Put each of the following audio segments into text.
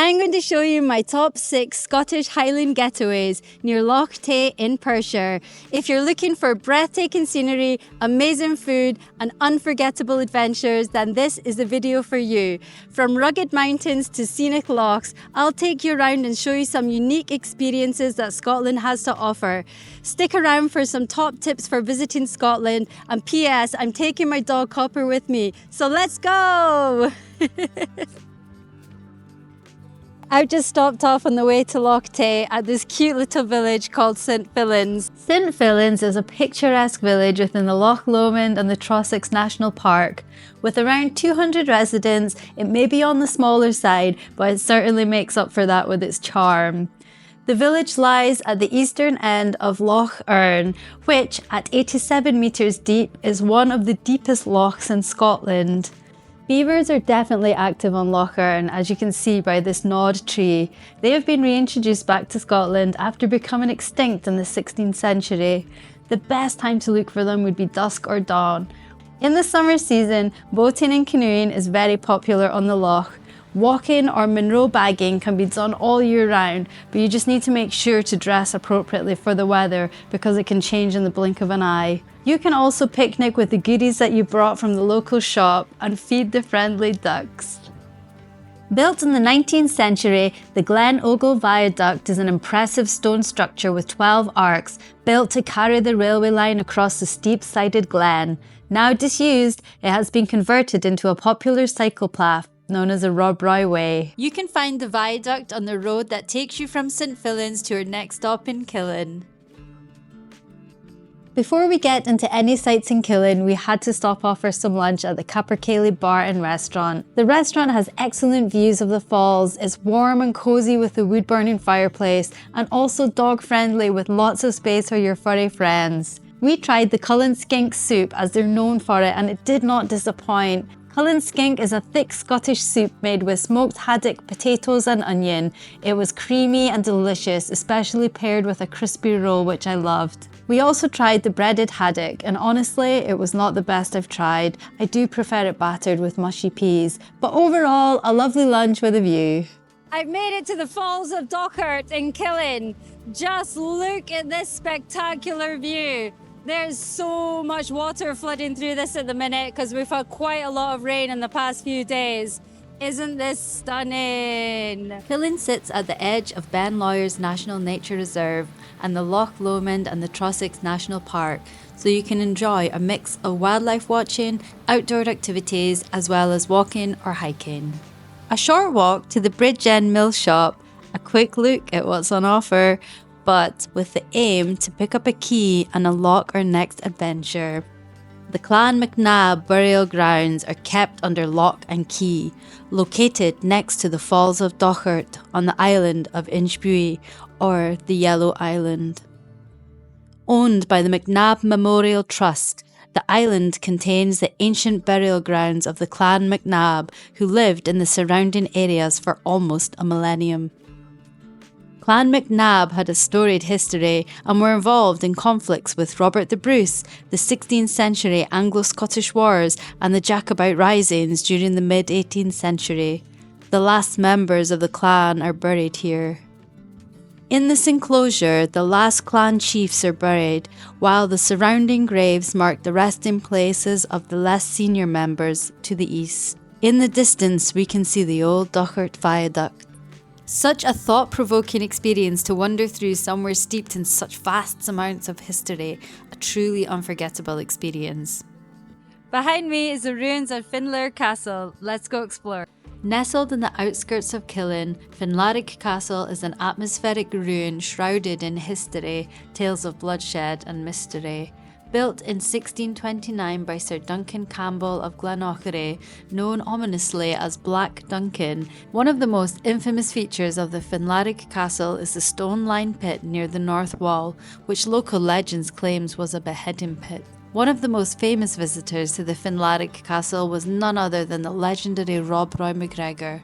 I'm going to show you my top 6 Scottish Highland getaways near Loch Tay in Perthshire. If you're looking for breathtaking scenery, amazing food and unforgettable adventures, then this is the video for you. From rugged mountains to scenic lochs, I'll take you around and show you some unique experiences that Scotland has to offer. Stick around for some top tips for visiting Scotland, and PS, I'm taking my dog Copper with me, so let's go! I've just stopped off on the way to Loch Tay at this cute little village called St Fillans. St Fillans is a picturesque village within the Loch Lomond and the Trossachs National Park. With around 200 residents, it may be on the smaller side, but it certainly makes up for that with its charm. The village lies at the eastern end of Loch Earn, which, at 87 metres deep, is one of the deepest lochs in Scotland. Beavers are definitely active on Loch Earn, as you can see by this nod tree. They have been reintroduced back to Scotland after becoming extinct in the 16th century. The best time to look for them would be dusk or dawn. In the summer season, boating and canoeing is very popular on the loch. Walking or Munro bagging can be done all year round, but you just need to make sure to dress appropriately for the weather because it can change in the blink of an eye. You can also picnic with the goodies that you brought from the local shop and feed the friendly ducks. Built in the 19th century, the Glen Ogle Viaduct is an impressive stone structure with 12 arcs built to carry the railway line across the steep-sided glen. Now disused, it has been converted into a popular cycle path known as the Rob Roy Way. You can find the viaduct on the road that takes you from St Fillans to your next stop in Killin. Before we get into any sights in Killin, we had to stop off for some lunch at the Capercaillie Bar and Restaurant. The restaurant has excellent views of the falls, it's warm and cosy with a wood-burning fireplace, and also dog-friendly with lots of space for your furry friends. We tried the Killin skink soup as they're known for it, and it did not disappoint. Killin skink is a thick Scottish soup made with smoked haddock, potatoes and onion. It was creamy and delicious, especially paired with a crispy roll, which I loved. We also tried the breaded haddock, and honestly, it was not the best I've tried. I do prefer it battered with mushy peas, but overall, a lovely lunch with a view. I've made it to the Falls of Dochart in Killin. Just look at this spectacular view. There's so much water flooding through this at the minute because we've had quite a lot of rain in the past few days. Isn't this stunning? Killin sits at the edge of Ben Lawyers National Nature Reserve and the Loch Lomond and the Trossachs National Park, so you can enjoy a mix of wildlife watching, outdoor activities, as well as walking or hiking. A short walk to the Bridge End Mill Shop, a quick look at what's on offer, but with the aim to pick up a key and unlock our next adventure. The Clan MacNab burial grounds are kept under lock and key, located next to the Falls of Dochart on the island of Inchbuie, or the Yellow Island. Owned by the MacNab Memorial Trust, the island contains the ancient burial grounds of the Clan MacNab, who lived in the surrounding areas for almost a millennium. Clan MacNab had a storied history and were involved in conflicts with Robert the Bruce, the 16th century Anglo-Scottish Wars and the Jacobite Risings during the mid-18th century. The last members of the clan are buried here. In this enclosure, the last clan chiefs are buried, while the surrounding graves mark the resting places of the less senior members to the east. In the distance, we can see the old Dochart Viaduct. Such a thought-provoking experience to wander through somewhere steeped in such vast amounts of history, a truly unforgettable experience. Behind me is the ruins of Finlair Castle. Let's go explore. Nestled in the outskirts of Killin, Finlarig Castle is an atmospheric ruin shrouded in history, tales of bloodshed and mystery. Built in 1629 by Sir Duncan Campbell of Glenorchy, known ominously as Black Duncan, one of the most infamous features of the Finlarig Castle is the stone-lined pit near the north wall, which local legends claims was a beheading pit. One of the most famous visitors to the Finlarig Castle was none other than the legendary Rob Roy MacGregor.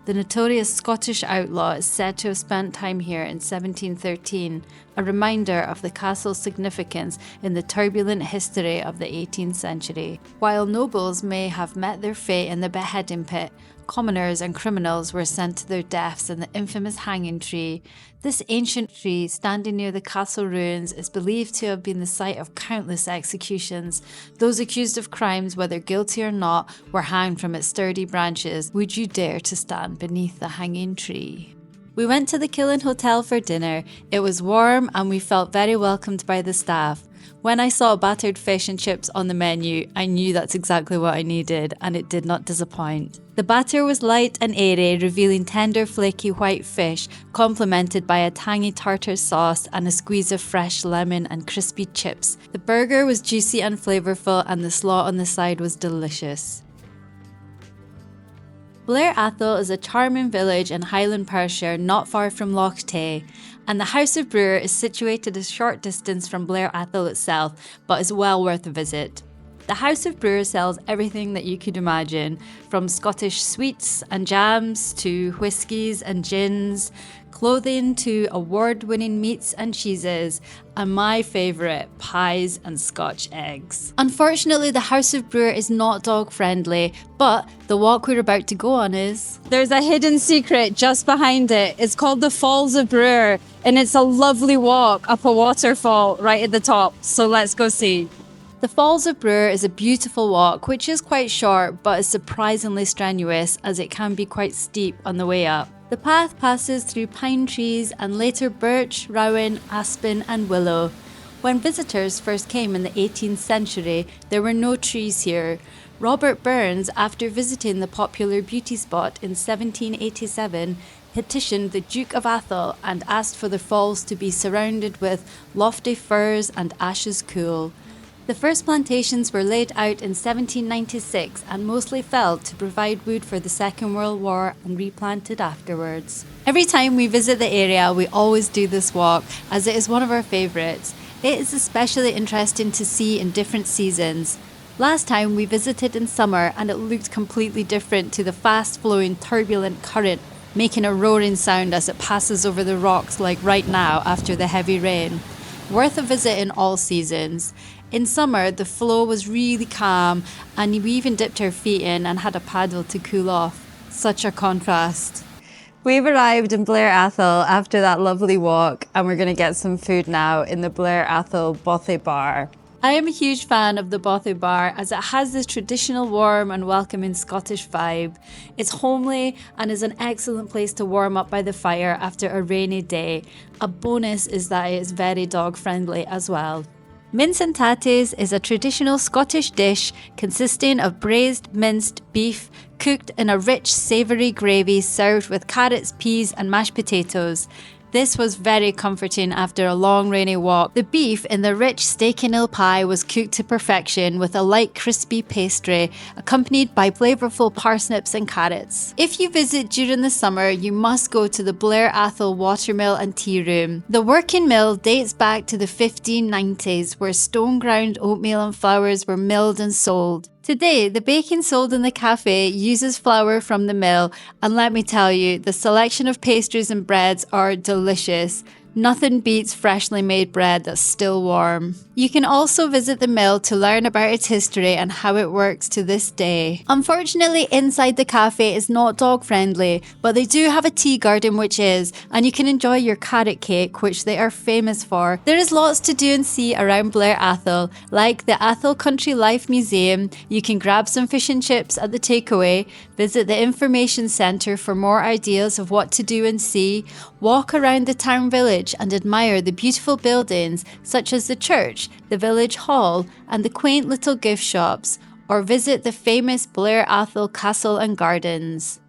The notorious Scottish outlaw is said to have spent time here in 1713, a reminder of the castle's significance in the turbulent history of the 18th century. While nobles may have met their fate in the beheading pit, commoners and criminals were sent to their deaths in the infamous hanging tree. This ancient tree, standing near the castle ruins, is believed to have been the site of countless executions. Those accused of crimes, whether guilty or not, were hanged from its sturdy branches. Would you dare to stand beneath the hanging tree? We went to the Killin Hotel for dinner. It was warm and we felt very welcomed by the staff. When I saw battered fish and chips on the menu, I knew that's exactly what I needed, and it did not disappoint. The batter was light and airy, revealing tender, flaky white fish, complemented by a tangy tartar sauce and a squeeze of fresh lemon and crispy chips. The burger was juicy and flavourful, and the slaw on the side was delicious. Blair Atholl is a charming village in Highland Perthshire not far from Lochs, and the House of Brewer is situated a short distance from Blair Atholl itself, but is well worth a visit. The House of Brewer sells everything that you could imagine, from Scottish sweets and jams to whiskies and gins, clothing to award-winning meats and cheeses, and my favourite, pies and Scotch eggs. Unfortunately, the House of Brewer is not dog-friendly, but the walk we're about to go on is. There's a hidden secret just behind it. It's called the Falls of Brewer, and it's a lovely walk up a waterfall right at the top, so let's go see. The Falls of Brewer is a beautiful walk, which is quite short but is surprisingly strenuous as it can be quite steep on the way up. The path passes through pine trees and later birch, rowan, aspen and willow. When visitors first came in the 18th century, there were no trees here. Robert Burns, after visiting the popular beauty spot in 1787, petitioned the Duke of Atholl and asked for the falls to be surrounded with lofty firs and ashes cool. The first plantations were laid out in 1796 and mostly fell to provide wood for the Second World War and replanted afterwards. Every time we visit the area, we always do this walk as it is one of our favourites. It is especially interesting to see in different seasons. Last time we visited in summer and it looked completely different to the fast-flowing turbulent current, making a roaring sound as it passes over the rocks like right now after the heavy rain. Worth a visit in all seasons. In summer, the flow was really calm and we even dipped our feet in and had a paddle to cool off. Such a contrast. We've arrived in Blair Atholl after that lovely walk and we're going to get some food now in the Blair Atholl Bothy Bar. I am a huge fan of the Bothy Bar as it has this traditional warm and welcoming Scottish vibe. It's homely and is an excellent place to warm up by the fire after a rainy day. A bonus is that it is very dog friendly as well. Mince and tatties is a traditional Scottish dish consisting of braised minced beef cooked in a rich savoury gravy served with carrots, peas and mashed potatoes. This was very comforting after a long rainy walk. The beef in the rich steak and ale pie was cooked to perfection with a light crispy pastry accompanied by flavourful parsnips and carrots. If you visit during the summer, you must go to the Blair Atholl Watermill and Tea Room. The working mill dates back to the 1590s where stone ground oatmeal and flours were milled and sold. Today, the baking sold in the cafe uses flour from the mill, and let me tell you, the selection of pastries and breads are delicious. Nothing beats freshly made bread that's still warm. You can also visit the mill to learn about its history and how it works to this day. Unfortunately, inside the cafe is not dog friendly, but they do have a tea garden which is, and you can enjoy your carrot cake, which they are famous for. There is lots to do and see around Blair Atholl, like the Atholl Country Life Museum. You can grab some fish and chips at the takeaway, visit the information centre for more ideas of what to do and see, walk around the town village and admire the beautiful buildings such as the church, the village hall and the quaint little gift shops, or visit the famous Blair Atholl Castle and Gardens.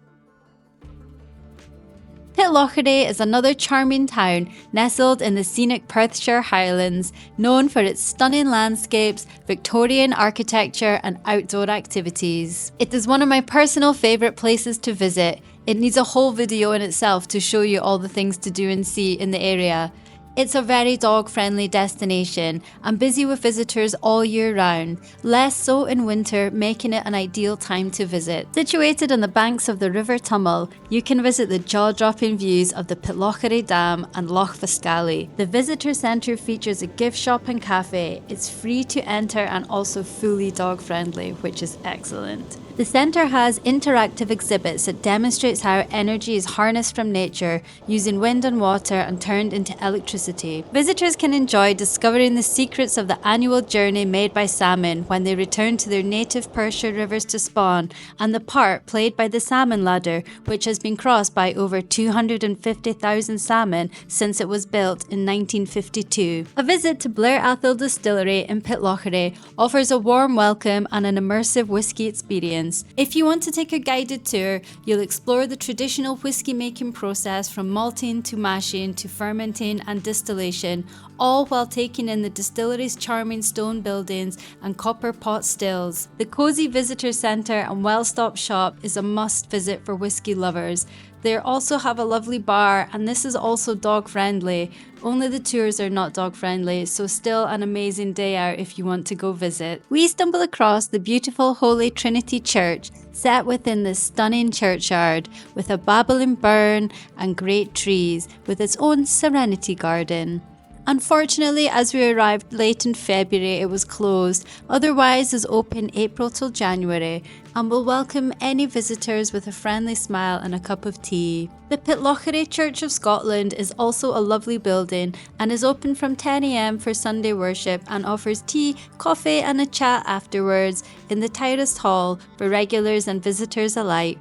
Pitlochry is another charming town nestled in the scenic Perthshire Highlands, known for its stunning landscapes, Victorian architecture and outdoor activities. It is one of my personal favourite places to visit. It needs a whole video in itself to show you all the things to do and see in the area. It's a very dog-friendly destination and busy with visitors all year round, less so in winter, making it an ideal time to visit. Situated on the banks of the River Tummel, you can visit the jaw-dropping views of the Pitlochry Dam and Loch Scally. The visitor centre features a gift shop and cafe. It's free to enter and also fully dog-friendly, which is excellent. The centre has interactive exhibits that demonstrates how energy is harnessed from nature using wind and water and turned into electricity. Visitors can enjoy discovering the secrets of the annual journey made by salmon when they return to their native Perthshire rivers to spawn, and the part played by the salmon ladder, which has been crossed by over 250,000 salmon since it was built in 1952. A visit to Blair Atholl distillery in Pitlochry offers a warm welcome and an immersive whisky experience. If you want to take a guided tour, you'll explore the traditional whisky making process from malting to mashing to fermenting and distillation, all while taking in the distillery's charming stone buildings and copper pot stills. The cosy visitor centre and well-stocked shop is a must visit for whisky lovers. They also have a lovely bar, and this is also dog friendly. Only the tours are not dog friendly, so still an amazing day out if you want to go visit. We stumble across the beautiful Holy Trinity Church, set within this stunning churchyard, with a babbling burn and great trees, with its own serenity garden. Unfortunately, as we arrived late in February, it was closed. Otherwise, is open April till January and will welcome any visitors with a friendly smile and a cup of tea. The Pitlochry Church of Scotland is also a lovely building and is open from 10 AM for Sunday worship and offers tea, coffee and a chat afterwards in the terraced hall for regulars and visitors alike.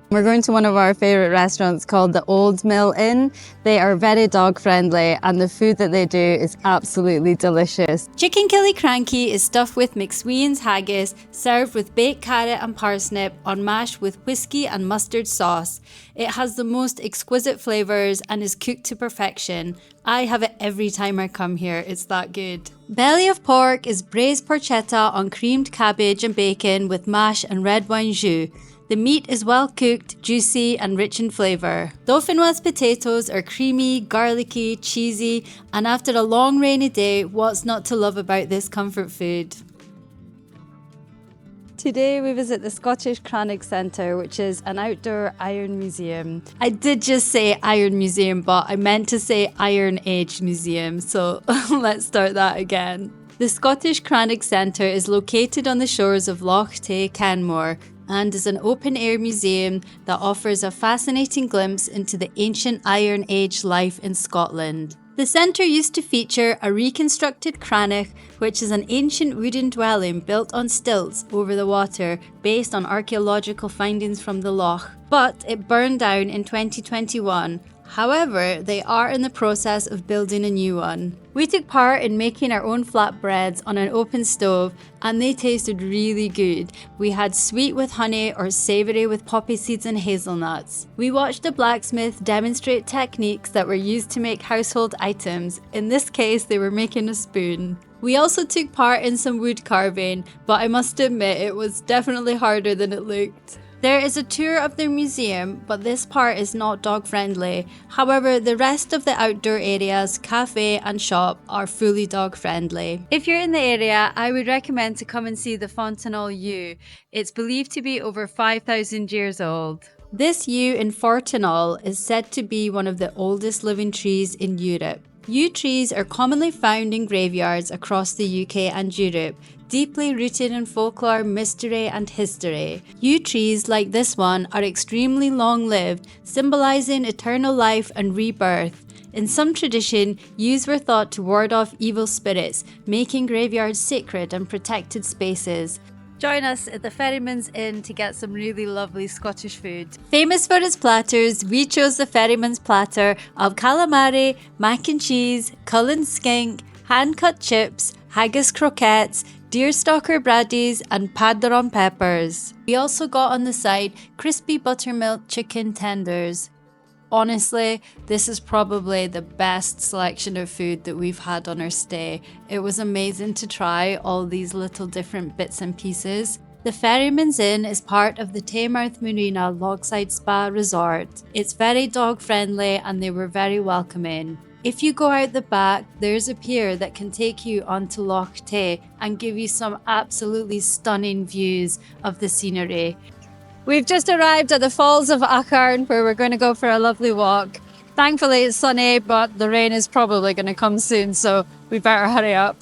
We're going to one of our favourite restaurants called the Old Mill Inn. They are very dog friendly and the food that they do is absolutely delicious. Chicken Killiecrankie is stuffed with McSween's haggis, served with baked carrot and parsnip on mash with whiskey and mustard sauce. It has the most exquisite flavours and is cooked to perfection. I have it every time I come here, it's that good. Belly of pork is braised porchetta on creamed cabbage and bacon with mash and red wine jus. The meat is well cooked, juicy and rich in flavour. Dauphinoise potatoes are creamy, garlicky, cheesy, and after a long rainy day, what's not to love about this comfort food? Today we visit the Scottish Highland Centre, which is an outdoor iron museum. I did just say iron museum, but I meant to say Iron Age museum, so let's start that again. The Scottish Highland Centre is located on the shores of Loch Kenmore, and is an open-air museum that offers a fascinating glimpse into the ancient Iron Age life in Scotland. The centre used to feature a reconstructed cranach, which is an ancient wooden dwelling built on stilts over the water based on archaeological findings from the loch, but it burned down in 2021. However, they are in the process of building a new one. We took part in making our own flatbreads on an open stove and they tasted really good. We had sweet with honey or savoury with poppy seeds and hazelnuts. We watched a blacksmith demonstrate techniques that were used to make household items. In this case, they were making a spoon. We also took part in some wood carving, but I must admit it was definitely harder than it looked. There is a tour of their museum, but this part is not dog friendly. However, the rest of the outdoor areas, cafe and shop are fully dog friendly. If you're in the area, I would recommend to come and see the Fontenelle yew. It's believed to be over 5,000 years old. This yew in Fontenelle is said to be one of the oldest living trees in Europe. Yew trees are commonly found in graveyards across the UK and Europe, deeply rooted in folklore, mystery and history. Yew trees like this one are extremely long-lived, symbolising eternal life and rebirth. In some tradition, yews were thought to ward off evil spirits, making graveyards sacred and protected spaces. Join us at the Ferryman's Inn to get some really lovely Scottish food. Famous for its platters, we chose the Ferryman's platter of calamari, mac and cheese, Killin skink, hand-cut chips, haggis croquettes, deerstalker braddies and padron peppers. We also got on the side crispy buttermilk chicken tenders. Honestly, this is probably the best selection of food that we've had on our stay. It was amazing to try all these little different bits and pieces. The Ferryman's Inn is part of the Taymouth Marina Lochside Spa Resort. It's very dog friendly and they were very welcoming. If you go out the back, there's a pier that can take you onto Loch Tay and give you some absolutely stunning views of the scenery. We've just arrived at the Falls of Acharn, where we're going to go for a lovely walk. Thankfully it's sunny, but the rain is probably going to come soon, so we better hurry up.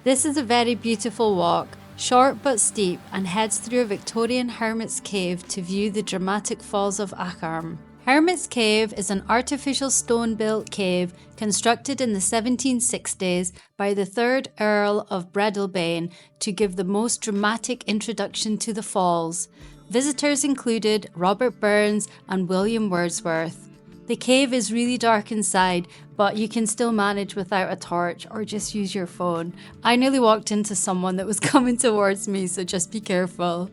This is a very beautiful walk, short but steep, and heads through a Victorian hermit's cave to view the dramatic Falls of Acharn. Hermit's Cave is an artificial stone-built cave constructed in the 1760s by the 3rd Earl of Breadalbane to give the most dramatic introduction to the falls. Visitors included Robert Burns and William Wordsworth. The cave is really dark inside, but you can still manage without a torch or just use your phone. I nearly walked into someone that was coming towards me, so just be careful.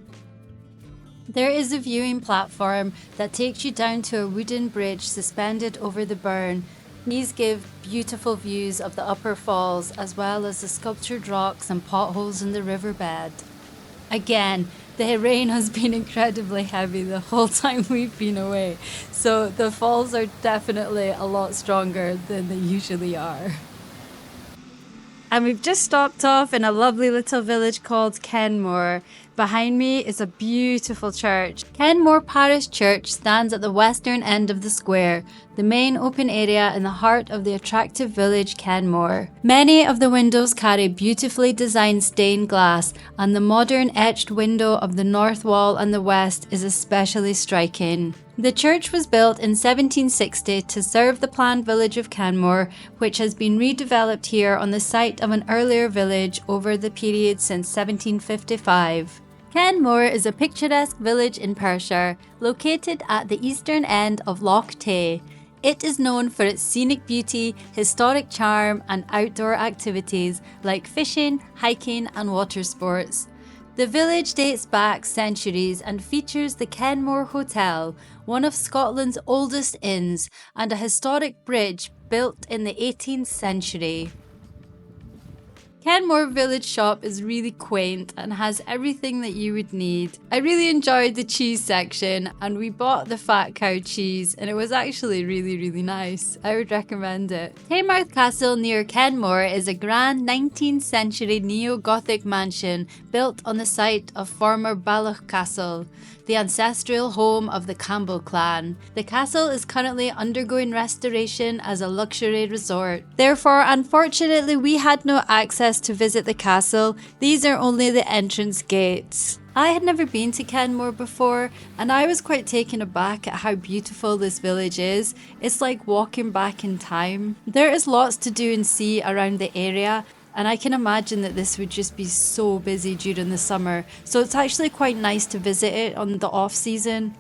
There is a viewing platform that takes you down to a wooden bridge suspended over the burn. These give beautiful views of the upper falls, as well as the sculptured rocks and potholes in the riverbed. Again, the rain has been incredibly heavy the whole time we've been away, so the falls are definitely a lot stronger than they usually are. And we've just stopped off in a lovely little village called Kenmore. Behind me is a beautiful church. Kenmore Parish Church stands at the western end of the square, the main open area in the heart of the attractive village Kenmore. Many of the windows carry beautifully designed stained glass, and the modern etched window of the north wall and the west is especially striking. The church was built in 1760 to serve the planned village of Kenmore, which has been redeveloped here on the site of an earlier village over the period since 1755. Kenmore is a picturesque village in Perthshire, located at the eastern end of Loch Tay. It is known for its scenic beauty, historic charm, and outdoor activities like fishing, hiking, and water sports. The village dates back centuries and features the Kenmore Hotel, one of Scotland's oldest inns, and a historic bridge built in the 18th century. Kenmore Village Shop is really quaint and has everything that you would need. I really enjoyed the cheese section, and we bought the fat cow cheese, and it was actually really nice. I would recommend it. Taymouth Castle near Kenmore is a grand 19th century neo-Gothic mansion built on the site of former Balloch Castle, the ancestral home of the Campbell clan. The castle is currently undergoing restoration as a luxury resort. Therefore, unfortunately, we had no access to visit the castle. These are only the entrance gates. I had never been to Kenmore before, and I was quite taken aback at how beautiful this village is. It's like walking back in time. There is lots to do and see around the area, and I can imagine that this would just be so busy during the summer, so it's actually quite nice to visit it on the off season.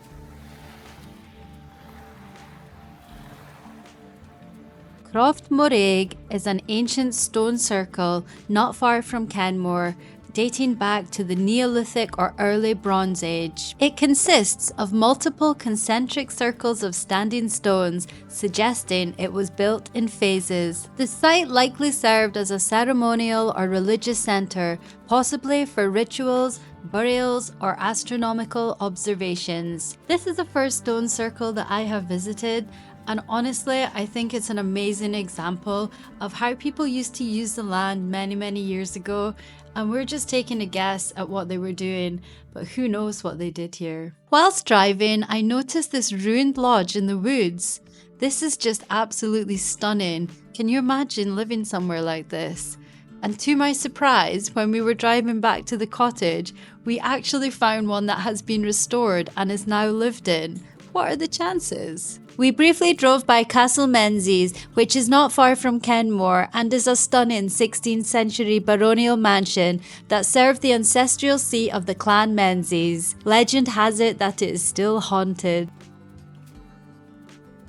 Croft Morag is an ancient stone circle not far from Kenmore, dating back to the Neolithic or early Bronze Age. It consists of multiple concentric circles of standing stones, suggesting it was built in phases. The site likely served as a ceremonial or religious centre, possibly for rituals, burials, or astronomical observations. This is the first stone circle that I have visited, and honestly, I think it's an amazing example of how people used to use the land many years ago, and we're just taking a guess at what they were doing, but who knows what they did here. Whilst driving, I noticed this ruined lodge in the woods. This is just absolutely stunning. Can you imagine living somewhere like this? And to my surprise, when we were driving back to the cottage, we actually found one that has been restored and is now lived in. What are the chances? We briefly drove by Castle Menzies, which is not far from Kenmore and is a stunning 16th century baronial mansion that served the ancestral seat of the clan Menzies. Legend has it that it is still haunted.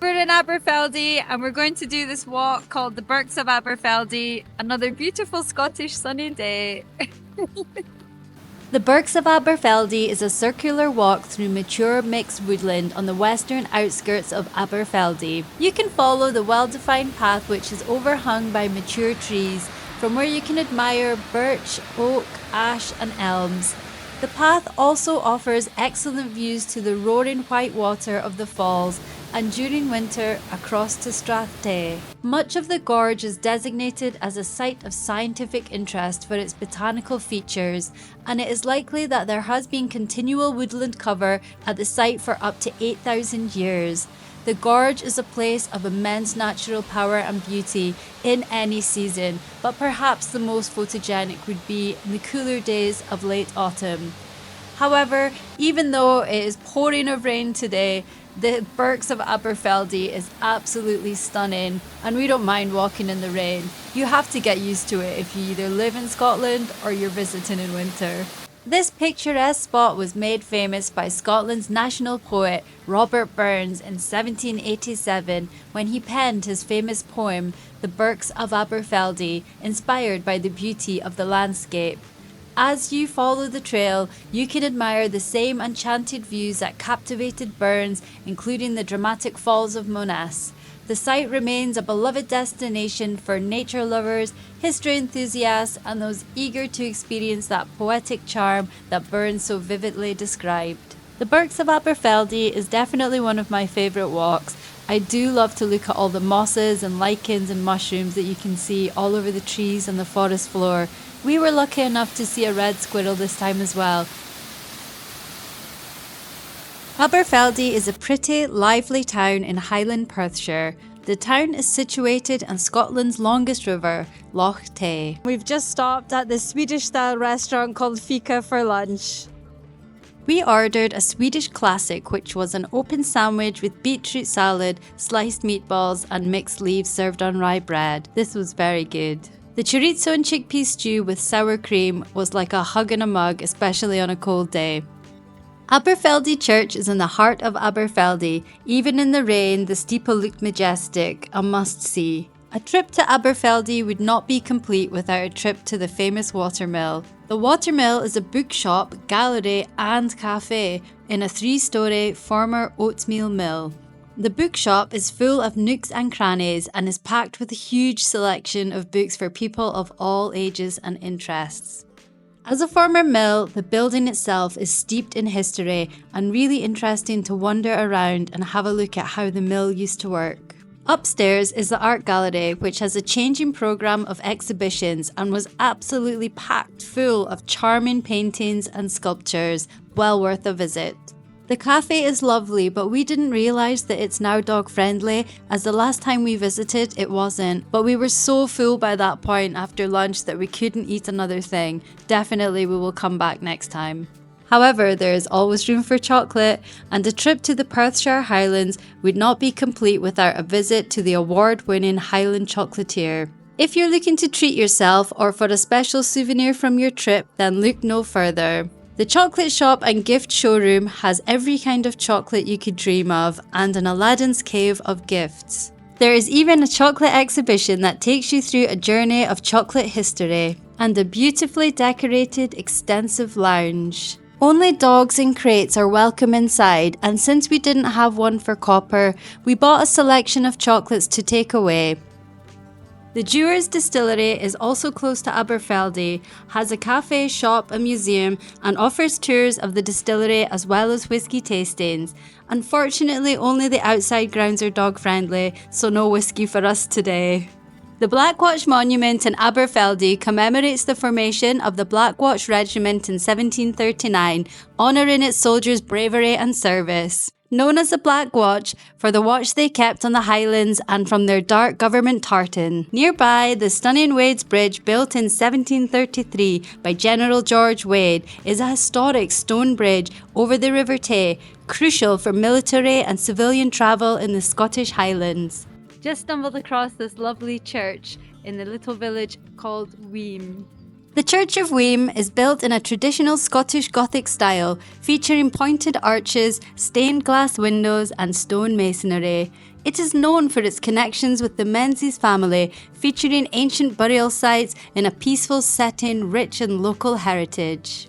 We're in Aberfeldy and we're going to do this walk called the Birks of Aberfeldy. Another beautiful Scottish sunny day. The Birks of Aberfeldy is a circular walk through mature mixed woodland on the western outskirts of Aberfeldy. You can follow the well-defined path which is overhung by mature trees, from where you can admire birch, oak, ash and elms. The path also offers excellent views to the roaring white water of the falls and during winter across to Strathtay. Much of the gorge is designated as a site of scientific interest for its botanical features, and it is likely that there has been continual woodland cover at the site for up to 8,000 years. The gorge is a place of immense natural power and beauty in any season, but perhaps the most photogenic would be in the cooler days of late autumn. However, even though it is pouring of rain today, the Birks of Aberfeldy is absolutely stunning, and we don't mind walking in the rain. You have to get used to it if you either live in Scotland or you're visiting in winter. This picturesque spot was made famous by Scotland's national poet Robert Burns in 1787 when he penned his famous poem The Birks of Aberfeldy, inspired by the beauty of the landscape. As you follow the trail, you can admire the same enchanted views that captivated Burns, including the dramatic Falls of Monass. The site remains a beloved destination for nature lovers, history enthusiasts, and those eager to experience that poetic charm that Burns so vividly described. The Birks of Aberfeldy is definitely one of my favourite walks. I do love to look at all the mosses and lichens and mushrooms that you can see all over the trees and the forest floor. We were lucky enough to see a red squirrel this time as well. Aberfeldy is a pretty, lively town in Highland Perthshire. The town is situated on Scotland's longest river, Loch Tay. We've just stopped at this Swedish-style restaurant called Fika for lunch. We ordered a Swedish classic, which was an open sandwich with beetroot salad, sliced meatballs, and mixed leaves served on rye bread. This was very good. The chorizo and chickpea stew with sour cream was like a hug in a mug, especially on a cold day. Aberfeldy Church is in the heart of Aberfeldy. Even in the rain, the steeple looked majestic, a must-see. A trip to Aberfeldy would not be complete without a trip to the famous Watermill. The Watermill is a bookshop, gallery and cafe in a 3-storey former oatmeal mill. The bookshop is full of nooks and crannies and is packed with a huge selection of books for people of all ages and interests. As a former mill, the building itself is steeped in history and really interesting to wander around and have a look at how the mill used to work. Upstairs is the art gallery, which has a changing programme of exhibitions and was absolutely packed full of charming paintings and sculptures, well worth a visit. The cafe is lovely, but we didn't realise that it's now dog friendly, as the last time we visited it wasn't, but we were so full by that point after lunch that we couldn't eat another thing. Definitely we will come back next time. However, there is always room for chocolate, and a trip to the Perthshire Highlands would not be complete without a visit to the award-winning Highland chocolatier. If you're looking to treat yourself or for a special souvenir from your trip, then look no further. The chocolate shop and gift showroom has every kind of chocolate you could dream of and an Aladdin's cave of gifts. There is even a chocolate exhibition that takes you through a journey of chocolate history and a beautifully decorated extensive lounge. Only dogs in crates are welcome inside, and since we didn't have one for Copper, we bought a selection of chocolates to take away. The Dewars Distillery is also close to Aberfeldy, has a cafe, shop, a museum, and offers tours of the distillery as well as whisky tastings. Unfortunately, only the outside grounds are dog friendly, so no whisky for us today. The Black Watch Monument in Aberfeldy commemorates the formation of the Black Watch Regiment in 1739, honouring its soldiers' bravery and service. Known as the Black Watch for the watch they kept on the Highlands and from their dark government tartan. Nearby, the stunning Wade's Bridge, built in 1733 by General George Wade, is a historic stone bridge over the River Tay, crucial for military and civilian travel in the Scottish Highlands. Just stumbled across this lovely church in the little village called Weem. The Church of Weem is built in a traditional Scottish Gothic style, featuring pointed arches, stained glass windows and stone masonry. It is known for its connections with the Menzies family, featuring ancient burial sites in a peaceful setting rich in local heritage.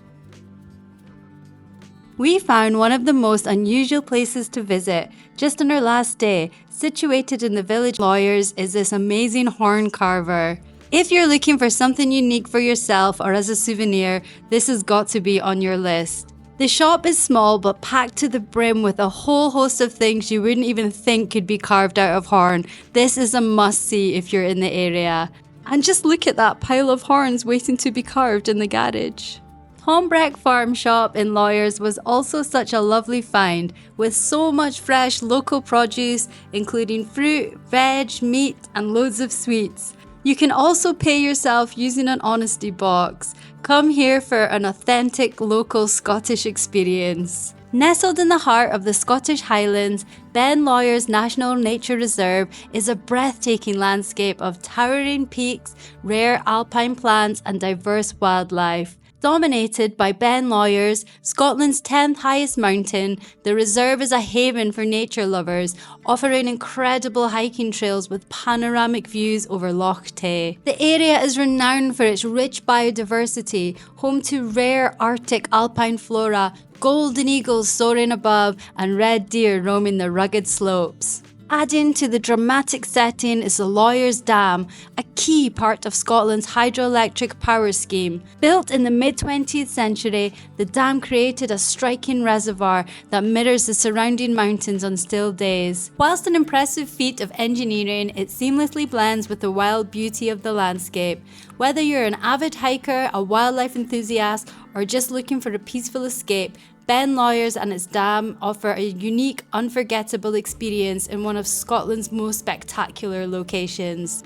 We found one of the most unusual places to visit just on our last day. Situated in the village lawyers is this amazing horn carver. If you're looking for something unique for yourself or as a souvenir, this has got to be on your list. The shop is small but packed to the brim with a whole host of things you wouldn't even think could be carved out of horn. This is a must-see if you're in the area. And just look at that pile of horns waiting to be carved in the garage. Tombreck Farm Shop in Lawyers was also such a lovely find, with so much fresh local produce, including fruit, veg, meat, and loads of sweets. You can also pay yourself using an honesty box. Come here for an authentic local Scottish experience. Nestled in the heart of the Scottish Highlands, Ben Lawyers National Nature Reserve is a breathtaking landscape of towering peaks, rare alpine plants, and diverse wildlife. Dominated by Ben Lawyers, Scotland's 10th highest mountain, the reserve is a haven for nature lovers, offering incredible hiking trails with panoramic views over Loch Tay. The area is renowned for its rich biodiversity, home to rare Arctic alpine flora, golden eagles soaring above, and red deer roaming the rugged slopes. Adding to the dramatic setting is the Lawyers Dam, a key part of Scotland's hydroelectric power scheme. Built in the mid-20th century, the dam created a striking reservoir that mirrors the surrounding mountains on still days. Whilst an impressive feat of engineering, it seamlessly blends with the wild beauty of the landscape. Whether you're an avid hiker, a wildlife enthusiast, or just looking for a peaceful escape, Ben Lawyers and its dam offer a unique, unforgettable experience in one of Scotland's most spectacular locations.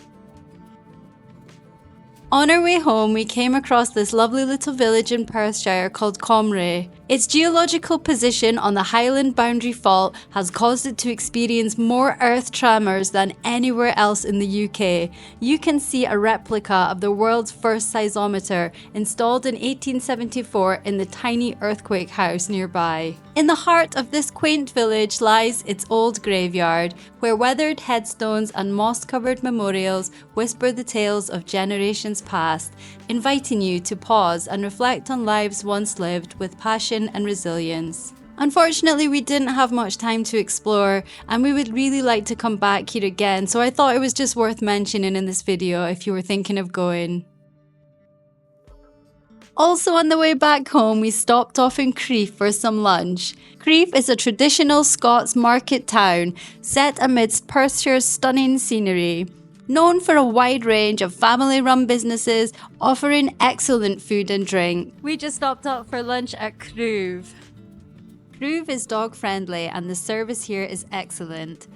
On our way home, we came across this lovely little village in Perthshire called Comrie. Its geological position on the Highland boundary fault has caused it to experience more earth tremors than anywhere else in the UK. You can see a replica of the world's first seismometer installed in 1874 in the tiny earthquake house nearby. In the heart of this quaint village lies its old graveyard, where weathered headstones and moss-covered memorials whisper the tales of generations past, inviting you to pause and reflect on lives once lived with passion and resilience. Unfortunately, we didn't have much time to explore, and we would really like to come back here again, so I thought it was just worth mentioning in this video if you were thinking of going. Also on the way back home, we stopped off in Creiff for some lunch. Creiff is a traditional Scots market town set amidst Perthshire's stunning scenery. Known for a wide range of family-run businesses offering excellent food and drink. We just stopped up for lunch at Creiff. Creiff is dog-friendly and the service here is excellent.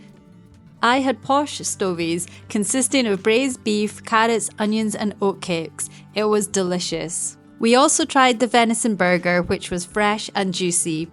I had posh stovies consisting of braised beef, carrots, onions and oatcakes. It was delicious. We also tried the venison burger, which was fresh and juicy.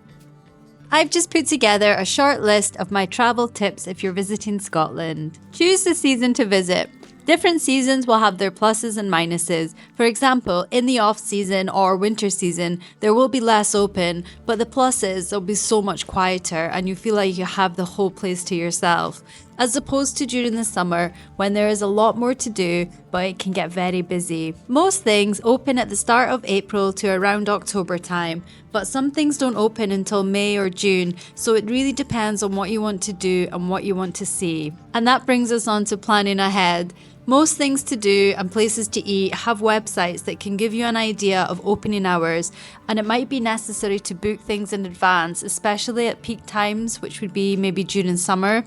I've just put together a short list of my travel tips if you're visiting Scotland. Choose the season to visit. Different seasons will have their pluses and minuses. For example, in the off-season or winter season, there will be less open, but the plus is they'll be so much quieter and you feel like you have the whole place to yourself. As opposed to during the summer, when there is a lot more to do, but it can get very busy. Most things open at the start of April to around October time, but some things don't open until May or June, so it really depends on what you want to do and what you want to see. And that brings us on to planning ahead. Most things to do and places to eat have websites that can give you an idea of opening hours, and it might be necessary to book things in advance, especially at peak times, which would be maybe during summer.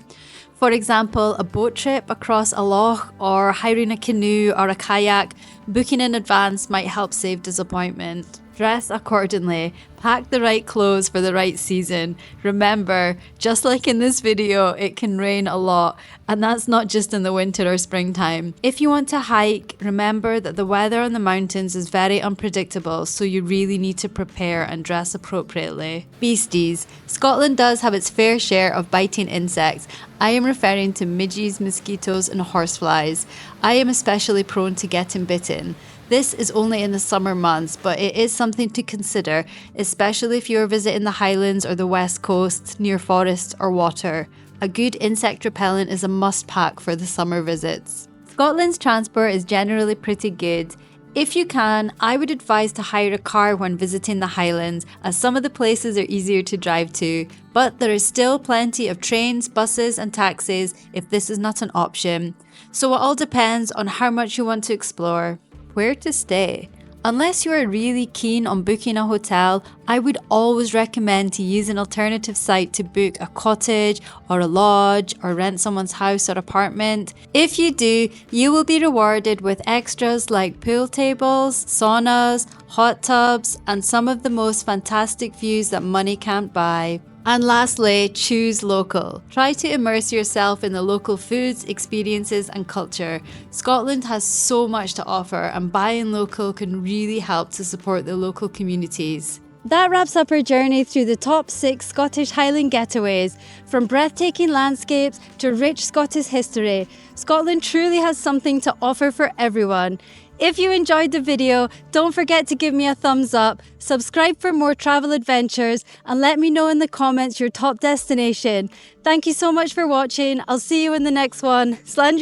For example, a boat trip across a loch or hiring a canoe or a kayak, booking in advance might help save disappointment. Dress accordingly. Pack the right clothes for the right season. Remember, just like in this video, it can rain a lot, and that's not just in the winter or springtime. If you want to hike, remember that the weather on the mountains is very unpredictable, so you really need to prepare and dress appropriately. Beasties. Scotland does have its fair share of biting insects. I am referring to midges, mosquitoes and horseflies. I am especially prone to getting bitten. This is only in the summer months, but it is something to consider, especially if you are visiting the Highlands or the West Coast near forests or water. A good insect repellent is a must pack for the summer visits. Scotland's transport is generally pretty good. If you can, I would advise to hire a car when visiting the Highlands, as some of the places are easier to drive to, but there is still plenty of trains, buses and taxis if this is not an option. So it all depends on how much you want to explore. Where to stay? Unless you are really keen on booking a hotel, I would always recommend to use an alternative site to book a cottage or a lodge or rent someone's house or apartment. If you do, you will be rewarded with extras like pool tables, saunas, hot tubs, and some of the most fantastic views that money can't buy. And lastly, choose local. Try to immerse yourself in the local foods, experiences and culture. Scotland has so much to offer, and buying local can really help to support the local communities. That wraps up our journey through the top 6 Scottish Highland getaways. From breathtaking landscapes to rich Scottish history, Scotland truly has something to offer for everyone. If you enjoyed the video, don't forget to give me a thumbs up, subscribe for more travel adventures, and let me know in the comments your top destination. Thank you so much for watching. I'll see you in the next one. Slán